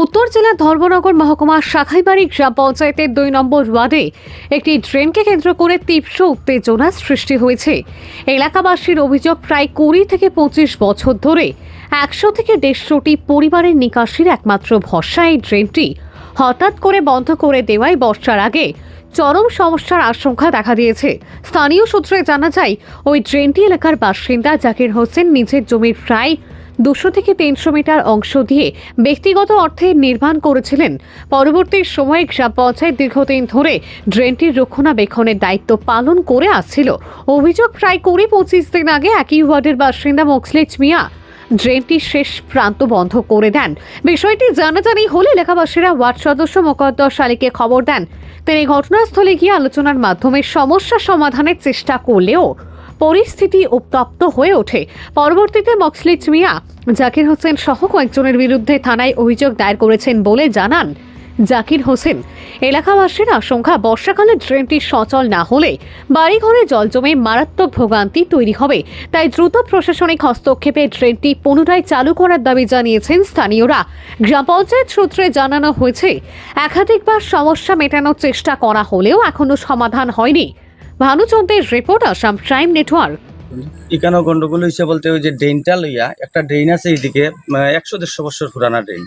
উত্তর জেলার ধর্মনগর মহকুমার শাখাইবাড়ি গ্রাম পঞ্চায়েতের ২ নম্বর ওয়ার্ডে একটি ড্রেনকে কেন্দ্র করে তীব্র উত্তেজনা সৃষ্টি হয়েছে। এলাকাবাসীর অভিযোগ, প্রায় ২০ থেকে ২৫ বছর ধরে ১০০ থেকে ১৫০টি পরিবারের নিকাশির একমাত্র ভরসা এই ড্রেনটি হঠাৎ করে বন্ধ করে দেওয়ায় বর্ষার আগে চরম সমস্যার আশঙ্কা দেখা দিয়েছে। স্থানীয় সূত্রে জানা যায়, ওই ড্রেনটি এলাকার বাসিন্দা জাকির হোসেন নিজের জমির প্রায় ২০০ থেকে ৩০০ মিটার অংশ দিয়ে ব্যক্তিগত অর্থে নির্মাণ করেছিলেন। পরবর্তী সময়ে গ্রাম পঞ্চায়েত দীর্ঘদিন ধরে ড্রেনটির রক্ষণাবেক্ষণের দায়িত্ব পালন করে আসছিল। অভিযোগ, প্রায় ২০-২৫ দিন আগে একই ওয়ার্ডের বাসিন্দা মোখলেছ মিয়া ড্রেনটির শেষ প্রান্ত বন্ধ করে দেন। বিষয়টি জানাজানি হলে এলাকাবাসীরা ওয়ার্ড সদস্য মোকদ্দর আলীকে খবর দেন। তিনি ঘটনাস্থলে গিয়ে আলোচনার মাধ্যমে সমস্যা সমাধানের চেষ্টা করলেও পরিস্থিতি উত্তপ্ত হয়ে ওঠে। পরবর্তীতে মোখলেছ মিয়া জাকির হোসেন সহ কয়েকজনের বিরুদ্ধে থানায় অভিযোগ দায়ের করেছেন বলে জানান জাকির হোসেন। এলাকাবাসীর আশঙ্কা, বর্ষাকালে ড্রেনটি সচল না হলে বাড়িঘরে জল জমে মারাত্মক ভোগান্তি তৈরি হবে। তাই দ্রুত প্রশাসনিক হস্তক্ষেপে ড্রেনটি পুনরায় চালু করার দাবি জানিয়েছেন স্থানীয়রা। গ্রাম পঞ্চায়েত সূত্রে জানানো হয়েছে, একাধিকবার সমস্যা মেটানোর চেষ্টা করা হলেও এখনো সমাধান হয়নি। ভানুচন্দ্রের রিপোর্ট, আসাম প্রাইম নেটওয়ার্ক। এখানেও গন্ডগোল হয়েছে বলতে, ওই যে ড্রেনটা লইয়া একটা ড্রেন আছে এইদিকে ১০০-১৫০ বছর পুরানা ড্রেন,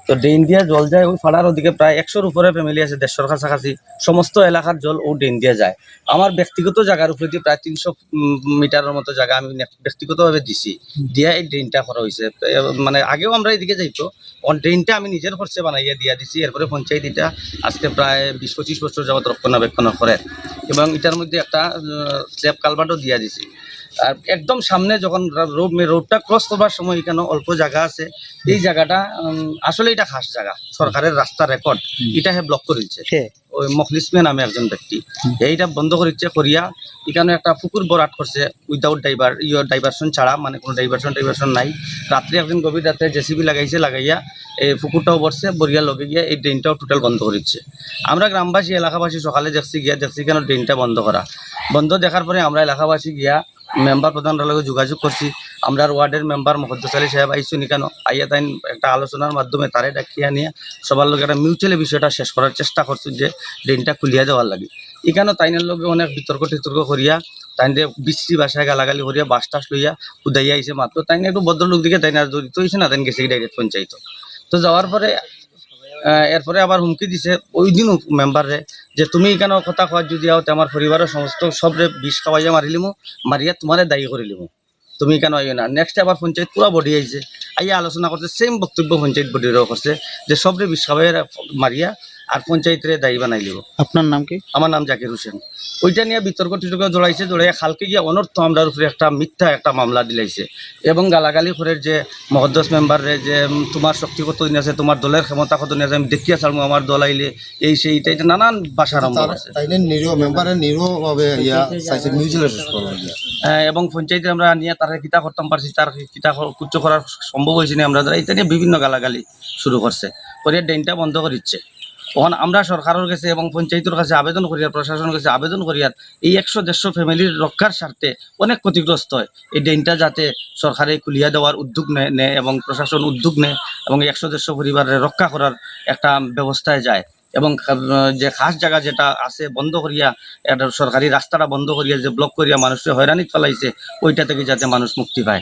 তো ড্রেন দিয়ে জল যায় ওই ফাড়ার ওদিকে প্রায় ১০০-র উপরে ফ্যামিলি আছে, ১৫০ কাছাকাছি সমস্ত এলাকার জল ও ড্রেন দিয়ে যায়। আমার ব্যক্তিগত জায়গার উপরে দিয়ে প্রায় ৩০০ মিটারের মতো জায়গা আমি ব্যক্তিগতভাবে দিছি, দিয়া এই ড্রেনটা করা হয়েছে। মানে আগেও আমরা এদিকে যাইতো, ড্রেনটা আমি নিজের খরচে বানাইয়া দিয়া দিছি। এরপরে পঞ্চায়েত এটা আজকে প্রায় ২০-২৫ বছর যাবত রক্ষণাবেক্ষণ করে, এবং এটার মধ্যে একটা স্ল্যাব কালভার্টও দিয়া দিছি। আর একদম সামনে যখন রোডটা ক্রস করবার সময় এখানে অল্প জায়গা আছে, এই জায়গাটা আসলে এটা খাস জায়গা, সরকারের রাস্তা রেকর্ড, এটা ব্লক করেছে ওই মোখলেছ মিয়া নামে একজন ব্যক্তি। এইটা বন্ধ করেছে করিয়া এখানে একটা পুকুর বরাট করছে উইদাউট ডাইভারশন ছাড়া, মানে কোনো ডাইভারশন নাই। রাত্রে একদিন গভীর রাত্রে জেসিবি লাগাইয়া এই পুকুরটাও বসছে, বরিয়া লগে গিয়া এই ড্রেনটাও টোটাল বন্ধ করেছে। আমরা গ্রামবাসী দেখছি সকালে দেখছি কেন ড্রেনটা বন্ধ দেখার পরে আমরা এলাকাবাসী গিয়া মেম্বার প্রধানরা লগে যোগাযোগ করছি। আমরা ওয়ার্ডের মেম্বার মোকদ্দর আলী সাহেব আইসুনি কেন আইয়া তাই একটা আলোচনার মাধ্যমে তারে ডাকিয়া নিয়ে সবার লোক একটা মিউচুয়ালি বিষয়টা শেষ করার চেষ্টা করছি, যে ড্রেনটা খুলিয়া দেওয়ার লাগে। এখানেও তাইনের লগে অনেক বিতর্ক করিয়া তাইনে বিশ্রী ভাষায় গালাগালি করিয়া বাস টাস লইয়া উদাইয়া আইসে মাত্র। তাইনে একটু ভদ্রলোক দিকে তাইনে আর জড়িত হয়েছে না, তাই গেছে ডাইরেক্ট পঞ্চায়েত। তো যাওয়ার পরে এরপরে আবার হুমকি দিছে ওই দিনও মেম্বারে, যে তুমি এখানে কথা খাওয়ার যদি আও আমার পরিবারের সমস্ত সবরে বিষ খাওয়াইয়া মারিয়া তোমারে দায়ী করে লিমু, তুমি কেন আইও না। নেক্সট আবার পঞ্চায়েত পুরা বডি আইছে, আইয়া আলোচনা করছে, সেম বক্তব্য পঞ্চায়েত বডিরও করছে, যে সবরে বিষ খাওয়াইয়া মারিয়া আর পঞ্চায়েতের দায়ী বানাই লিব। আপনার নাম কি? আমার নাম জাকির হোসেন। ওইটা নিয়ে বিতর্ক জড়াইয়া খালকে গিয়া অনর্থ আমরার উপরে একটা মিথ্যা একটা মামলা দিলাইছে, এবং গালাগালি করে যে মহদ্দস মেম্বারে যে তোমার শক্তি কত দিন আছে, তোমার দলের ক্ষমতা কত দিন আছে, আমি দেখিয়া চালমু আমার দল আইলে এই সেইটা, এটা নানান ভাষার আছে। এবং পঞ্চায়েতে আমরা নিয়ে তার কিতা করতাম পারছি, তার কিতা কুচ্চ করার সম্ভব হয়েছে না আমরা দ্বারা, এটা নিয়ে বিভিন্ন গালাগালি শুরু করছে, করিয়া ড্রেনটা বন্ধ করিচ্ছে। তখন আমরা সরকারের কাছে এবং পঞ্চায়েতের কাছে আবেদন করিয়ার, প্রশাসনের কাছে আবেদন করিয়ার, এই ১০০-১৫০ ফ্যামিলির রক্ষার স্বার্থে অনেক ক্ষতিগ্রস্ত হয়, এই ড্রেনটা যাতে সরকারে খুলিয়া দেওয়ার উদ্যোগ নেয় এবং প্রশাসন উদ্যোগ নেয়, এবং ১০০-১৫০ পরিবারের রক্ষা করার একটা ব্যবস্থায় যায়, এবং যে খাস জায়গা যেটা আছে বন্ধ করিয়া, একটা সরকারি রাস্তাটা বন্ধ করিয়া যে ব্লক করিয়া মানুষকে হয়রানি চালাইছে, ওইটা থেকে যাতে মানুষ মুক্তি পায়।